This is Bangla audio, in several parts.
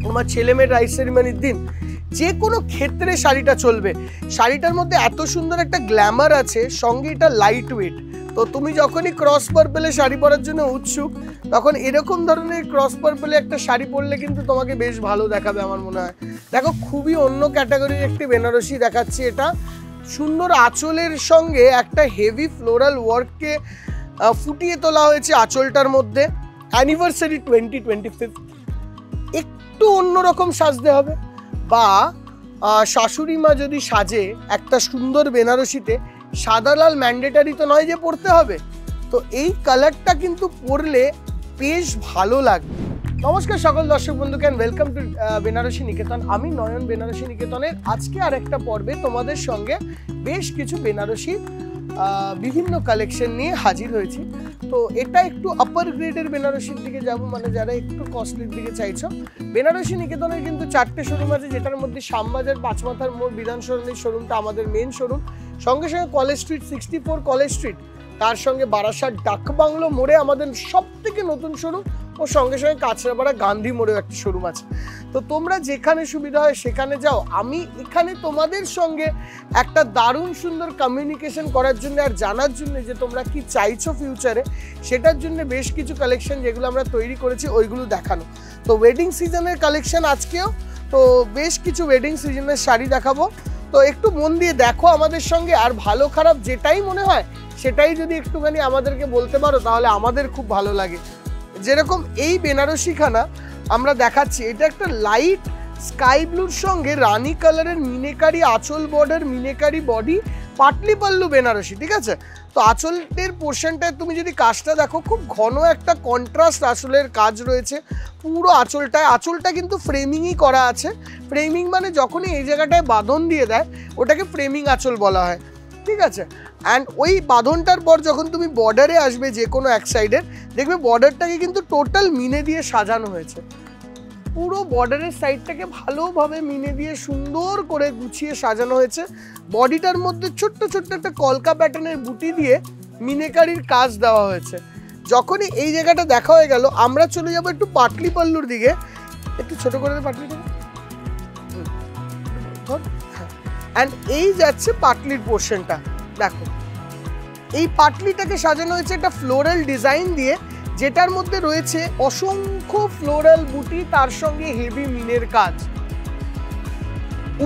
তোমার ছেলে মেয়ের রাইস সেরিমনির দিন, যে কোনো ক্ষেত্রে শাড়িটা চলবে। শাড়িটার মধ্যে এত সুন্দর একটা গ্ল্যামার আছে, সঙ্গে এটা লাইট ওয়েট। তো তুমি যখনই ক্রস পার্পেলে শাড়ি পরার জন্য উৎসুক, তখন এরকম ধরনের ক্রস পার্পেলে একটা শাড়ি পরলে কিন্তু তোমাকে বেশ ভালো দেখাবে আমার মনে হয়। দেখো, খুবই অন্য ক্যাটাগরির একটি বেনারসি দেখাচ্ছি। এটা সুন্দর আঁচলের সঙ্গে একটা হেভি ফ্লোরাল ওয়ার্ককে ফুটিয়ে তোলা হয়েছে আঁচলটার মধ্যে। অ্যানিভার্সারি 2025, একটু অন্যরকম সাজতে হবে, বা শাশুড়ি মা যদি সাজে একটা সুন্দর বেনারসিতে, সাদা লাল ম্যান্ডেটারি তো নয় যে পরতে হবে। তো এই কালারটা কিন্তু পরলে বেশ ভালো লাগবে। নমস্কার সকল দর্শক বন্ধুকে, ওয়েলকাম টু বেনারসি নিকেতন। আমি নয়ন, বেনারসি নিকেতনের আজকে আরেকটা পর্বে তোমাদের সঙ্গে বেশ কিছু বেনারসি বিভিন্ন কালেকশন নিয়ে হাজির হয়েছি। তো এটা একটু আপার গ্রেডের বেনারসির দিকে যাব, মানে যারা একটু কস্টলির দিকে চাইছো। বেনারসি নিকেতনের কিন্তু 4টে শোরুম আছে, যেটার মধ্যে শ্যামবাজার, পাঁচমাথার মোড়, বিধান সরণির শোরুমটা আমাদের মেন শোরুম। সঙ্গে সঙ্গে কলেজ স্ট্রিট 64 কলেজ স্ট্রিট, তার সঙ্গে বারাসাত ডাক বাংলো মোড়ে আমাদের সব থেকে নতুন শোরুম, ও সঙ্গে সঙ্গে কাঁচরাপাড়া গান্ধী মোড়েও একটা শোরুম আছে। তো তোমরা যেখানে সুবিধা হয় সেখানে যাও। আমি এখানে তোমাদের সঙ্গে একটা দারুণ সুন্দর কমিউনিকেশন করার জন্য আর জানার জন্য যে তোমরা কি চাইছো ফিউচারে, সেটার জন্য বেশ কিছু কালেকশন যেগুলো আমরা তৈরি করেছি ওইগুলো দেখানো। তো ওয়েডিং সিজনের কালেকশন আজকেও, তো বেশ কিছু ওয়েডিং সিজনের শাড়ি দেখাবো। তো একটু মন দিয়ে দেখো আমাদের সঙ্গে, আর ভালো খারাপ যেটাই মনে হয় সেটাই যদি একটুখানি আমাদেরকে বলতে পারো তাহলে আমাদের খুব ভালো লাগে। যেরকম এই বেনারসিখানা আমরা দেখাচ্ছি, এটা একটা লাইট স্কাই ব্লুর সঙ্গে রানী কালারের মিনেকারি আঁচল বর্ডার, মিনেকারি বডি, পাটলি পাল্লু বেনারসি, ঠিক আছে। তো আঁচলের পোর্শনটায় তুমি যদি কাজটা দেখো, খুব ঘন একটা কন্ট্রাস্ট আঁচলের কাজ রয়েছে পুরো আঁচলটায়। আঁচলটা কিন্তু ফ্রেমিংই করা আছে। ফ্রেমিং মানে যখনই এই জায়গাটায় বাঁধন দিয়ে দেয় ওটাকে ফ্রেমিং আঁচল বলা হয়, ঠিক আছে। অ্যান্ড ওই বাঁধনটার পর যখন তুমি বর্ডারে আসবে যে কোনো এক সাইডের, দেখবে বর্ডারটাকে কিন্তু টোটাল মিনে দিয়ে সাজানো হয়েছে। পুরো বর্ডারের সাইডটাকে ভালোভাবে মিনে দিয়ে সুন্দর করে গুছিয়ে সাজানো হয়েছে। বডিটার মধ্যে ছোট্ট ছোট্ট একটা কলকা প্যাটার্নের বুটি দিয়ে মিনেকারির কাজ দেওয়া হয়েছে। যখনই এই জায়গাটা দেখা হয়ে গেল, আমরা চলে যাবো একটু পাটলি পাল্লুর দিকে। একটু ছোট করে পাটলিটা, অ্যান্ড এই যাচ্ছে পাটলির পোর্শনটা। দেখো, এই পাটলিটাকে সাজানো হয়েছে একটা ফ্লোরাল ডিজাইন দিয়ে, যেটার মধ্যে রয়েছে অসংখ্য ফ্লোরাল বুটি, তার সঙ্গে হেভি মিনের কাজ।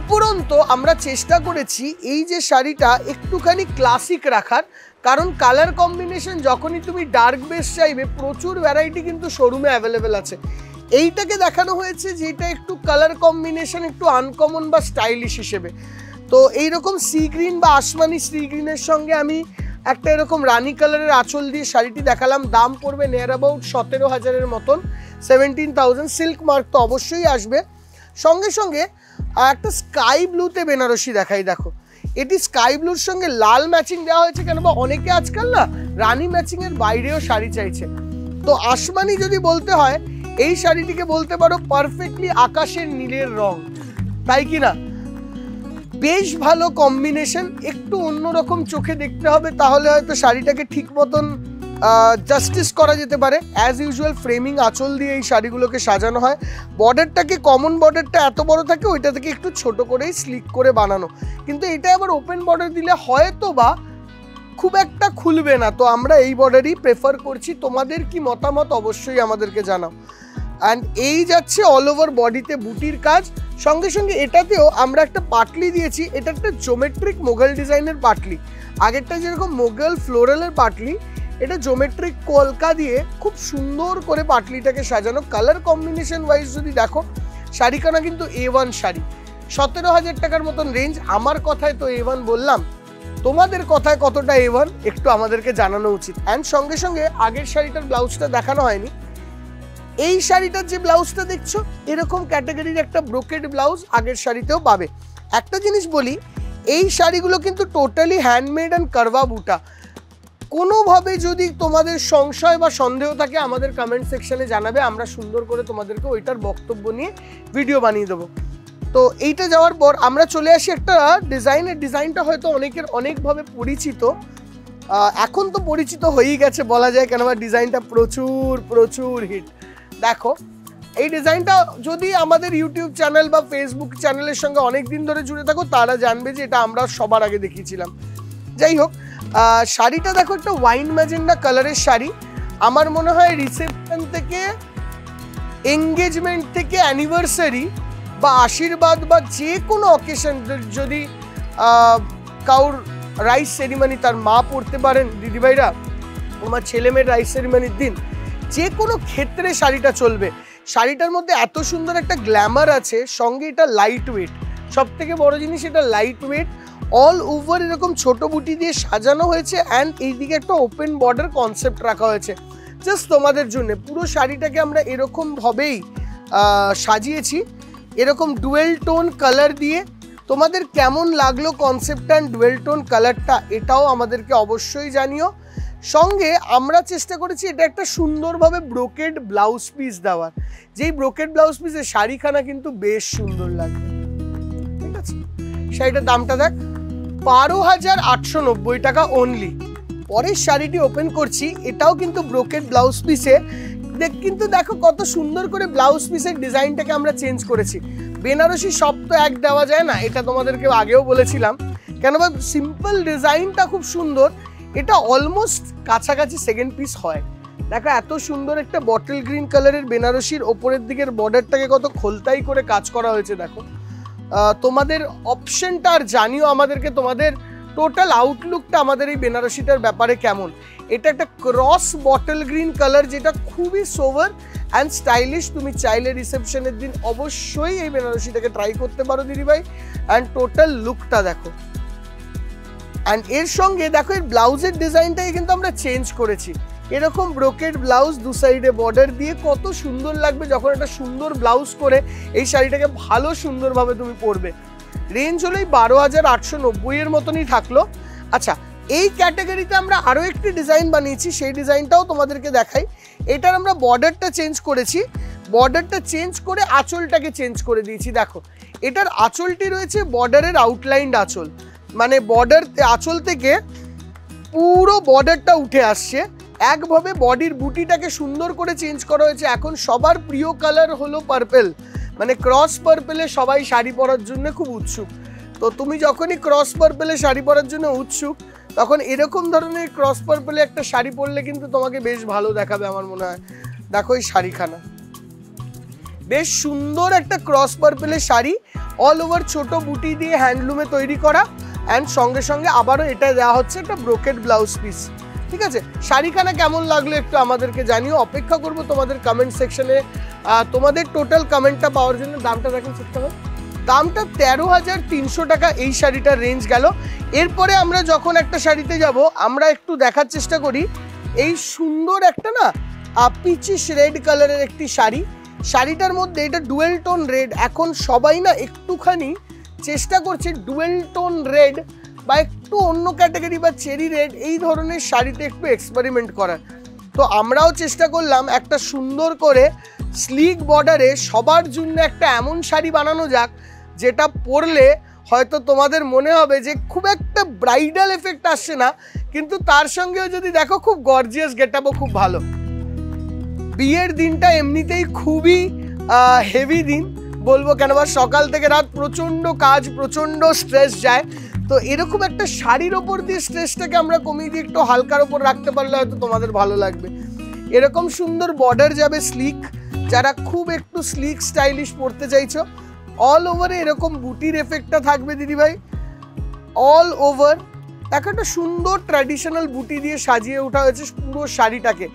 উপরন্ত আমরা চেষ্টা করেছি এই যে শাড়িটা একটুখানি ক্লাসিক রাখার, কারণ কালার কম্বিনেশন যখনই তুমি ডার্ক বেস চাইবে, প্রচুর ভ্যারাইটি কিন্তু শোরুমে অ্যাভেলেবেল আছে। এইটাকে দেখানো হয়েছে যেটা একটু কালার কম্বিনেশন একটু আনকমন বা স্টাইলিশ হিসেবে। তো এইরকম সি গ্রিন বা আসমানি সি গ্রিনের সঙ্গে আমি একটা এরকম রানী কালারের আঁচল দিয়ে শাড়িটি দেখালাম। দাম পড়বে নিয়ার অ্যাবাউট 17,000-এর মতন, 17,000। সিল্ক মার্ক তো অবশ্যই আসবে। সঙ্গে সঙ্গে একটা স্কাই ব্লুতে বেনারসি দেখাই। দেখো, এটি স্কাই ব্লুর সঙ্গে লাল ম্যাচিং দেওয়া হয়েছে, কেন বা অনেকে আজকাল না রানী ম্যাচিংয়ের বাইরেও শাড়ি চাইছে। তো আসমানি যদি বলতে হয়, এই শাড়িটিকে বলতে পারো পারফেক্টলি আকাশের নীলের রং, তাই কি না? বেশ ভালো কম্বিনেশন। একটু অন্যরকম চোখে দেখতে হবে, তাহলে হয়তো শাড়িটাকে ঠিক মতন জাস্টিস করা যেতে পারে। অ্যাজ ইউজুয়াল ফ্রেমিং আঁচল দিয়ে এই শাড়িগুলোকে সাজানো হয়। বর্ডারটাকে, কমন বর্ডারটা এত বড় থাকে, ওইটা থেকে একটু ছোট করেই স্লিক করে বানানো, কিন্তু এটা আবার ওপেন বর্ডার দিলে হয়তো বা খুব একটা খুলবে না। তো আমরা এই বর্ডারই প্রেফার করছি। তোমাদের কি মতামত অবশ্যই আমাদেরকে জানাও। অ্যান্ড এই যাচ্ছে অল ওভার বডিতে বুটির কাজ। সঙ্গে সঙ্গে এটাতেও আমরা একটা পাটলি দিয়েছি। এটা একটা জোমেট্রিক মোগল ডিজাইনের পাটলি। আগেরটা যেরকম মোগল ফ্লোরালের পাটলি, এটা জোমেট্রিক কলকা দিয়ে খুব সুন্দর করে পাটলিটাকে সাজানো। কালার কম্বিনেশন ওয়াইজ যদি দেখো, শাড়িখানা কিন্তু A1 শাড়ি, 17,000 টাকার মতন রেঞ্জ। আমার কথায় তো A1 বললাম, তোমাদের কথায় কতটা A1 একটু আমাদেরকে জানানো উচিত। অ্যান্ড সঙ্গে সঙ্গে আগের শাড়িটার ব্লাউজটা দেখানো হয়নি। এই শাড়িটার যে ব্লাউজটা দেখছো, এরকম ক্যাটাগরির একটা ব্রোকেড ব্লাউজ আগের শাড়িতেও পাবে। একটা জিনিস বলি, এই শাড়িগুলো কিন্তু টোটালি হ্যান্ডমেড অ্যান্ড কারভা বুটা। কোনোভাবে যদি তোমাদের সংশয় বা সন্দেহ থাকে আমাদের কমেন্ট সেকশনে জানাবে, আমরা সুন্দর করে তোমাদেরকে ওইটার বক্তব্য নিয়ে ভিডিও বানিয়ে দেবো। তো এইটা যাওয়ার পর আমরা চলে আসি একটা ডিজাইনের। ডিজাইনটা হয়তো অনেকের অনেকভাবে পরিচিত, এখন তো পরিচিত হয়েই গেছে বলা যায়, কেননা ডিজাইনটা প্রচুর হিট। দেখো, এই ডিজাইনটা যদি আমাদের ইউটিউব চ্যানেল বা ফেসবুক চ্যানেলের সঙ্গে অনেক দিন ধরে জুড়ে থাকো তারা জানবে যে এটা আমরা সবার আগে দেখিয়েছিলাম। যাই হোক, শাড়িটা দেখো একটা ওয়াইন ম্যাজেন্ডা কালারের শাড়ি। আমার মনে হয় রিসেপশন থেকে, এঙ্গেজমেন্ট থেকে অ্যানিভার্সারি বা আশীর্বাদ বা যে কোনো অকেশন, যদি কাউর রাইস সেরিমনি তার মা পড়তে পারেন দিদিভাইরা, তোমার ছেলে মেয়ের রাইস সেরিমনির দিন, যে কোনো ক্ষেত্রে শাড়িটা চলবে। শাড়িটার মধ্যে এত সুন্দর একটা গ্ল্যামার আছে, সঙ্গে এটা লাইট ওয়েট। সব থেকে বড় জিনিস এটা লাইট ওয়েট, অল ওভার এরকম ছোট বুটি দিয়ে সাজানো হয়েছে অ্যান্ড এইদিকে একটা ওপেন বর্ডার কনসেপ্ট রাখা হয়েছে জাস্ট তোমাদের জন্য। পুরো শাড়িটাকে আমরা এরকমভাবেই সাজিয়েছি, এরকম ডুয়েল টোন কালার দিয়ে। তোমাদের কেমন লাগলো কনসেপ্ট অ্যান্ড ডুয়েল টোন কালারটা, এটাও আমাদেরকে অবশ্যই জানিও। সঙ্গে আমরা চেষ্টা করেছি এটা একটা সুন্দরভাবে ব্রোকেড ব্লাউজ পিস দেওয়ার, যেই ব্রোকেড ব্লাউজ পিসের শাড়িখানা কিন্তু বেশ সুন্দর লাগবে। ঠিক আছে, শাড়িটার দামটা দেখ, 12,890 টাকা অনলি। পরের শাড়িটি ওপেন করছি, এটাও কিন্তু ব্রোকেড ব্লাউজ পিসে। কিন্তু দেখো কত সুন্দর করে ব্লাউজ পিসের ডিজাইনটাকে আমরা চেঞ্জ করেছি। বেনারসি সব তো এক দেওয়া যায় না, এটা তোমাদেরকে আগেও বলেছিলাম, কেন বা সিম্পল ডিজাইনটা খুব সুন্দর। এটা অলমোস্ট কাছাকাছি সেকেন্ড পিস হয়। দেখো এত সুন্দর একটা বটল গ্রিন কালারের বেনারসির ওপরের দিকের বর্ডারটাকে কত খোলতাই করে কাজ করা হয়েছে দেখো। তোমাদের অপশনটা আর জানিও আমাদেরকে, তোমাদের টোটাল আউটলুকটা আমাদের এই বেনারসিটার ব্যাপারে কেমন। এটা একটা ক্রস বটল গ্রিন কালার, যেটা খুবই সোভার অ্যান্ড স্টাইলিশ। তুমি চাইলে রিসেপশনের দিন অবশ্যই এই বেনারসিটাকে ট্রাই করতে পারো দিদিভাই। অ্যান্ড টোটাল লুকটা দেখো, অ্যান্ড এর সঙ্গে দেখো এর ব্লাউজের ডিজাইনটাকে কিন্তু আমরা চেঞ্জ করেছি। এরকম ব্রোকেড ব্লাউজ, দু সাইডে বর্ডার দিয়ে কত সুন্দর লাগবে যখন একটা সুন্দর ব্লাউজ করে এই শাড়িটাকে ভালো সুন্দরভাবে তুমি পরবে। রেঞ্জ হলো এই 12,890 এর মতনই থাকলো। আচ্ছা, এই ক্যাটাগরিতে আমরা আরও একটি ডিজাইন বানিয়েছি, সেই ডিজাইনটাও তোমাদেরকে দেখাই। এটার আমরা বর্ডারটা চেঞ্জ করেছি, বর্ডারটা চেঞ্জ করে আঁচলটাকে চেঞ্জ করে দিয়েছি। দেখো এটার আঁচলটি রয়েছে বর্ডারের আউটলাইন্ড আঁচল, মানে বর্ডার আঁচল থেকে পুরো বর্ডারটা উঠে আসছে। একভাবে বডির বুটিটাকে সুন্দর করে চেঞ্জ করা হয়েছে। এখন সবার প্রিয় কালার হলো পার্পেল, মানে ক্রস পার্পেলে সবাই শাড়ি পরার জন্য খুব উৎসুক। তো তুমি যখনই ক্রস পার্পেলে শাড়ি পরার জন্য উৎসুক, তখন এরকম ধরনের ক্রস পার্পেলে একটা শাড়ি পরলে কিন্তু তোমাকে বেশ ভালো দেখাবে আমার মনে হয়। দেখো এই শাড়িখানা বেশ সুন্দর একটা ক্রস পার্পেলের শাড়ি, অল ওভার ছোট বুটি দিয়ে হ্যান্ডলুমে তৈরি করা, অ্যান্ড সঙ্গে সঙ্গে আবারও এটা দেওয়া হচ্ছে একটা ব্রোকেড ব্লাউজ পিস। ঠিক আছে, শাড়িখানা কেমন লাগলো একটু আমাদেরকে জানিও। অপেক্ষা করবো তোমাদের কমেন্ট সেকশনে, তোমাদের টোটাল কমেন্টটা পাওয়ার জন্য। দামটা দেখেন চেষ্টা করো, দামটা 13,300 টাকা এই শাড়িটার রেঞ্জ গেল। এরপরে আমরা যখন একটা শাড়িতে যাব, আমরা একটু দেখার চেষ্টা করি এই সুন্দর একটা না পিচিশ রেড কালারের একটি শাড়ি। শাড়িটার মধ্যে এটা ডুয়েল টোন রেড। এখন সবাই না একটুখানি চেষ্টা করছে ডুয়েল টোন রেড বা একটু অন্য ক্যাটাগরি বা চেরি রেড এই ধরনের শাড়িতে একটু এক্সপেরিমেন্ট করার। তো আমরাও চেষ্টা করলাম একটা সুন্দর করে স্লিক বর্ডারে সবার জন্য একটা এমন শাড়ি বানানো যাক, যেটা পরলে হয়তো তোমাদের মনে হবে যে খুব একটা ব্রাইডাল এফেক্ট আসছে না, কিন্তু তার সঙ্গেও যদি দেখো খুব গর্জিয়াস গেটআপও খুব ভালো। বিয়ের দিনটা এমনিতেই খুবই হেভি দিন বলবো, কেন বা সকাল থেকে রাত প্রচণ্ড কাজ, প্রচণ্ড স্ট্রেস যায়। তো এরকম একটা শাড়ির ওপর দিয়ে স্ট্রেসটাকে আমরা কমিয়ে দিয়ে একটু হালকার ওপর রাখতে পারলে হয়তো তোমাদের ভালো লাগবে। এরকম সুন্দর বর্ডার যাবে স্লিক, যারা খুব একটু স্লিক স্টাইলিশ পরতে চাইছো, অল ওভারে এরকম বুটির এফেক্টটা থাকবে দিদিভাই। অল ওভার একটা সুন্দর ট্র্যাডিশনাল বুটি দিয়ে সাজিয়ে ওঠা হয়েছে পুরো শাড়িটাকে।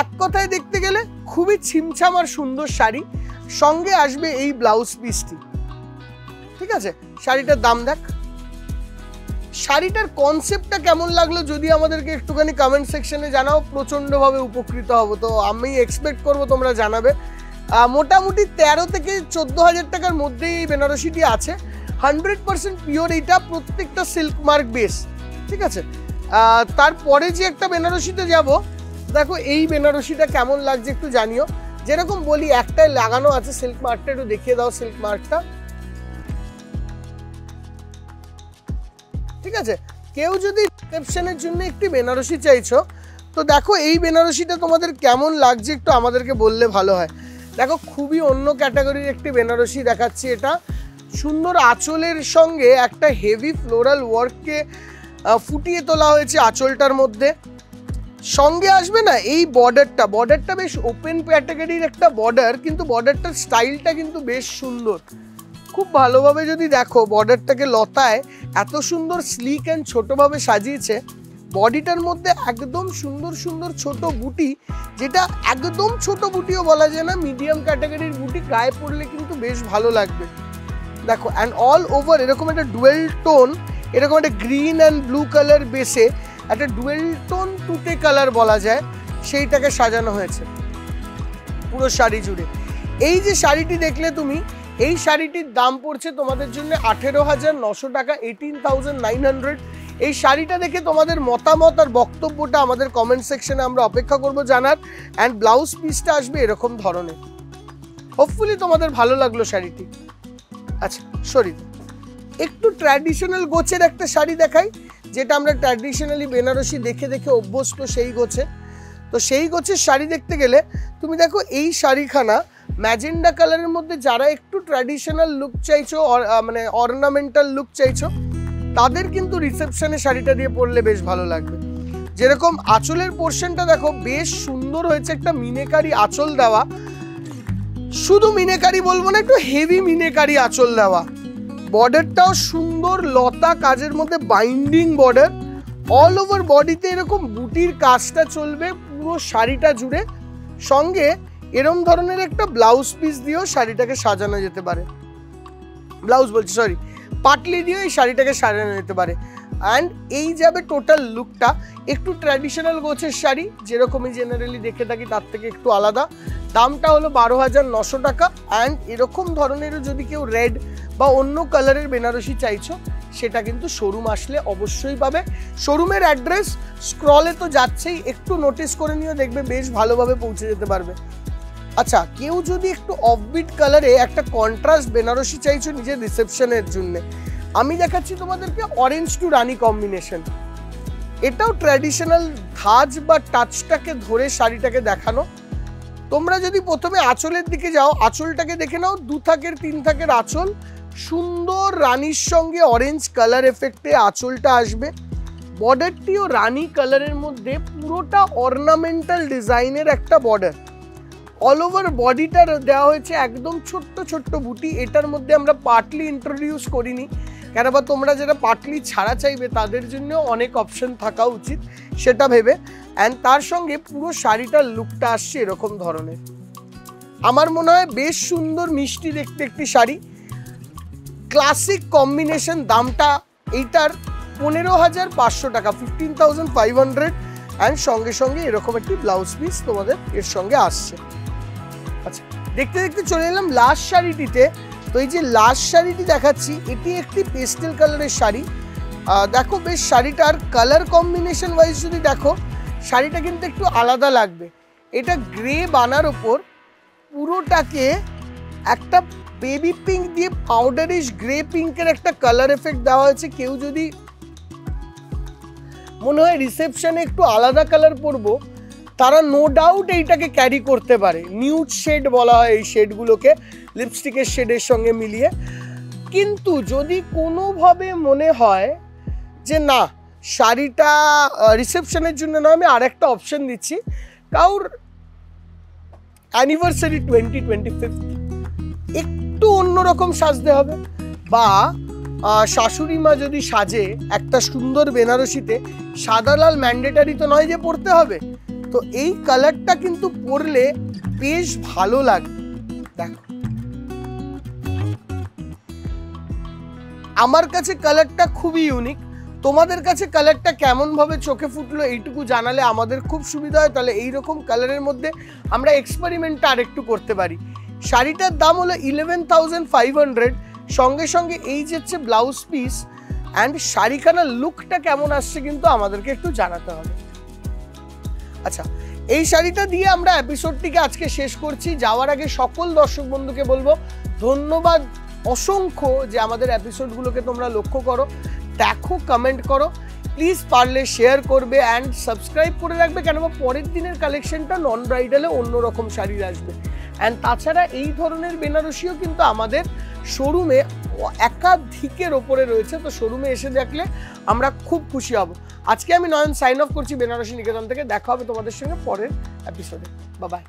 এক কথায় দেখতে গেলে খুবই ছিমছাম আর সুন্দর শাড়ি, সঙ্গে আসবে এই ব্লাউজ পিসটি। ঠিক আছে, শাড়িটার দাম দেখ, শাড়িটার কনসেপ্টটা কেমন লাগলো যদি আমাদেরকে একটুখানি কমেন্ট সেকশনে জানাও, প্রচণ্ডভাবে উপকৃত হব। তো আমি এক্সপেক্ট করবো তোমরা জানাবে। মোটামুটি 13 থেকে 14,000 টাকার মধ্যেই এই বেনারসিটি আছে। 100% পিওর, এইটা প্রত্যেকটা সিল্ক মার্ক বেস। ঠিক আছে, তারপরে যে একটা বেনারসিতে যাব, দেখো এই বেনারসিটা কেমন লাগছে একটু জানিও। যেরকম বলি একটাই লাগানো আছে সিল্ক মার্কটা, একটু দেখিয়ে দাও সিল্ক মার্কটা। ঠিক আছে, কেউ যদি রিসেপশনের জন্য একটি বেনারসি চাইছো, তো দেখো এই বেনারসিটা তোমাদের কেমন লাগছে একটু আমাদেরকে বললে ভালো হয়। দেখো খুবই অন্য ক্যাটাগরির একটি বেনারসি দেখাচ্ছি। এটা সুন্দর আঁচলের সঙ্গে একটা হেভি ফ্লোরাল ওয়ার্ককে ফুটিয়ে তোলা হয়েছে আঁচলটার মধ্যে। সঙ্গে আসবে না এই বর্ডারটা বেশ ওপেন ক্যাটাগরির একটা বর্ডার, কিন্তু বর্ডারটার স্টাইলটা কিন্তু বেশ সুন্দর। খুব ভালোভাবে যদি দেখো বর্ডারটাকে লতায় এত সুন্দর স্লিক অ্যান্ড ছোটোভাবে সাজিয়েছে। বডিটার মধ্যে একদম সুন্দর সুন্দর ছোট বুটি, যেটা একদম ছোট বুটিও বলা যায় না, মিডিয়াম ক্যাটাগরির বুটি, গায়ে পড়লে কিন্তু বেশ ভালো লাগবে। দেখো অ্যান্ড অল ওভার এরকম একটা ডুয়েল টোন, এরকম একটা গ্রিন অ্যান্ড ব্লু কালার বেসে একটা ডুয়েল টোন তুতে কালার বলা যায়, সেইটাকে সাজানো হয়েছে পুরো শাড়ি জুড়ে। এই যে শাড়িটি দেখলে তুমি, এই শাড়িটির দাম পড়ছে তোমাদের জন্য 18,900 টাকা, 18,900। এই শাড়িটা দেখে তোমাদের মতামত আর বক্তব্যটা আমাদের কমেন্ট সেকশনে আমরা অপেক্ষা করব জানার। অ্যান্ড ব্লাউজ পিসটা আসবে এরকম ধরনের। হোপফুলি তোমাদের ভালো লাগলো শাড়িটি। আচ্ছা সরি, একটু ট্র্যাডিশনাল গোছের একটা শাড়ি দেখাই, যেটা আমরা ট্র্যাডিশনালি বেনারসি দেখে দেখে অভ্যস্ত সেই গোছে। তো সেই গোছের শাড়ি দেখতে গেলে তুমি দেখো এই শাড়িখানা ম্যাজেন্ডা কালারের মধ্যে যারা একটু ট্র্যাডিশনাল লুক চাইছো, মানে অর্নামেন্টাল লুক চাইছো, তাদের কিন্তু রিসেপশনে শাড়িটা দিয়ে পরলে বেশ ভালো লাগবে। যেরকম আঁচলের পোর্শনটা দেখো বেশ সুন্দর হয়েছে, একটা মিনেকারি আঁচল দেওয়া, শুধু মিনেকারি বলবো না, একটু হেভি মিনেকারি আঁচল দেওয়া। বর্ডারটাও সুন্দর লতা কাজের মধ্যে বাইন্ডিং বর্ডার, অল ওভার বডিতে এরকম বুটির কাজটা চলবে পুরো শাড়িটা জুড়ে। সঙ্গে এরম ধরনের একটা ব্লাউজ পিস দিয়েও শাড়িটাকে সাজানো যেতে পারে, পাটলি দিয়ে এই শাড়িটাকে সাজানো যেতে পারে। অ্যান্ড এই যাবে টোটাল লুকটা। একটু ট্র্যাডিশনাল গোছের শাড়ি যেরকমই জেনারেলি দেখে থাকি তার থেকে একটু আলাদা। দামটা হলো 12,900 টাকা। অ্যান্ড এরকম ধরনেরও যদি কেউ রেড বা অন্য কালারের বেনারসি চাইছো, সেটা কিন্তু শোরুম আসলে অবশ্যই পাবে। শোরুমের অ্যাড্রেস স্ক্রলে তো যাচ্ছেই, একটু নোটিস করে নিও, দেখবে বেশ ভালোভাবে পৌঁছে যেতে পারবে। আচ্ছা, কেউ যদি একটু অফবিট কালারে একটা কন্ট্রাস্ট বেনারসি চাইছো নিজের রিসেপশনের জন্য, আমি দেখাচ্ছি তোমাদেরকে অরেঞ্জ টু রানি কম্বিনেশন। এটাও ট্র্যাডিশনাল ধাঁচ বা টাচটাকে ধরে শাড়িটাকে দেখানো। তোমরা যদি প্রথমে আঁচলের দিকে যাও, আঁচলটাকে দেখে নাও, 2 থাকের 3 থাকের আঁচল, সুন্দর রানির সঙ্গে অরেঞ্জ কালার এফেক্টে আঁচলটা আসবে। বর্ডারটিও রানি কালারের মধ্যে, পুরোটা অর্নামেন্টাল ডিজাইনের একটা বর্ডার। অল ওভার বডিটা দেওয়া হয়েছে একদম ছোট্ট ছোট্ট বুটি। এটার মধ্যে আমরা পাটলি ইন্ট্রোডিউস করিনি, কেন বা তোমরা যারা পাটলি ছাড়া চাইবে তাদের জন্য অনেক অপশন থাকা উচিত, সেটা ভেবে। অ্যান্ড তার সঙ্গে পুরো শাড়িটার লুকটা আসছে এরকম ধরনের। আমার মনে হয় বেশ সুন্দর মিষ্টি দেখতে একটি শাড়ি, ক্লাসিক কম্বিনেশন। দামটা এইটার 15,500 টাকা, 15,500। অ্যান্ড সঙ্গে সঙ্গে এরকম একটি ব্লাউজ পিস তোমাদের এর সঙ্গে আসছে। আচ্ছা, দেখতে দেখতে চলে এলাম লাস্ট শাড়িটিতে। তো এই যে লাস্ট শাড়িটি দেখাচ্ছি, এটি একটি পেস্টেল কালারের শাড়ি। দেখো বেশ শাড়িটার কালার কম্বিনেশন ওয়াইজ যদি দেখো, শাড়িটা কিন্তু একটু আলাদা লাগবে। এটা গ্রে বানার ওপর পুরোটাকে একটা বেবি পিঙ্ক দিয়ে পাউডারিশ গ্রে পিঙ্কের একটা কালার এফেক্ট দেওয়া হয়েছে। কেউ যদি মনে হয় রিসেপশনে একটু আলাদা কালার পরবো, তারা নো ডাউট এইটাকে ক্যারি করতে পারে। নিউড শেড বলা হয় এই শেডগুলোকে, লিপস্টিকের শেডের সঙ্গে মিলিয়ে। কিন্তু যদি কোনোভাবে মনে হয় যে না, শাড়িটা রিসেপশনের জন্য নয়, আমি আরেকটা অপশন দিচ্ছি। কারোর অ্যানিভার্সারি 2025 একটু অন্যরকম সাজতে হবে, বা শাশুড়ি মা যদি সাজে একটা সুন্দর বেনারসিতে, সাদা লাল ম্যান্ডেটারি তো নয় যে পরতে হবে। তো এই কালারটা কিন্তু পরলে বেশ ভালো লাগবে। দেখো আমার কাছে কালারটা খুবই ইউনিক। তোমাদের কাছে কালারটা কেমনভাবে চোখে ফুটলো এইটুকু জানালে আমাদের খুব সুবিধা হয়। তাহলে এইরকম কালারের মধ্যে আমরা এক্সপেরিমেন্টটা আরেকটু করতে পারি। শাড়িটার দাম হলো 11,500। সঙ্গে সঙ্গে এই যে হচ্ছে ব্লাউজ পিস অ্যান্ড শাড়িখানার লুকটা কেমন আসছে কিন্তু আমাদেরকে একটু জানাতে হবে। আচ্ছা, এই শাড়িটা দিয়ে আমরা এপিসোডটিকে আজকে শেষ করছি। যাওয়ার আগে সকল দর্শক বন্ধুকে বলবো ধন্যবাদ অসংখ্য যে আমাদের এপিসোডগুলোকে তোমরা লক্ষ্য করো, দেখো, কমেন্ট করো। প্লিজ পারলে শেয়ার করবে অ্যান্ড সাবস্ক্রাইব করে রাখবে, কেন পরের দিনের কালেকশনটা নন ব্রাইডালে অন্যরকম শাড়ির আসবে। অ্যান্ড তাছাড়া এই ধরনের বেনারসিও কিন্তু আমাদের শোরুমে একাধিকের ওপরে রয়েছে, তো শোরুমে এসে দেখলে আমরা খুব খুশি হব। আজকে আমি নয়ন সাইন অফ করছি বেনারসি নিকেতন থেকে। দেখা হবে তোমাদের সঙ্গে পরের এপিসোডে। Bye bye.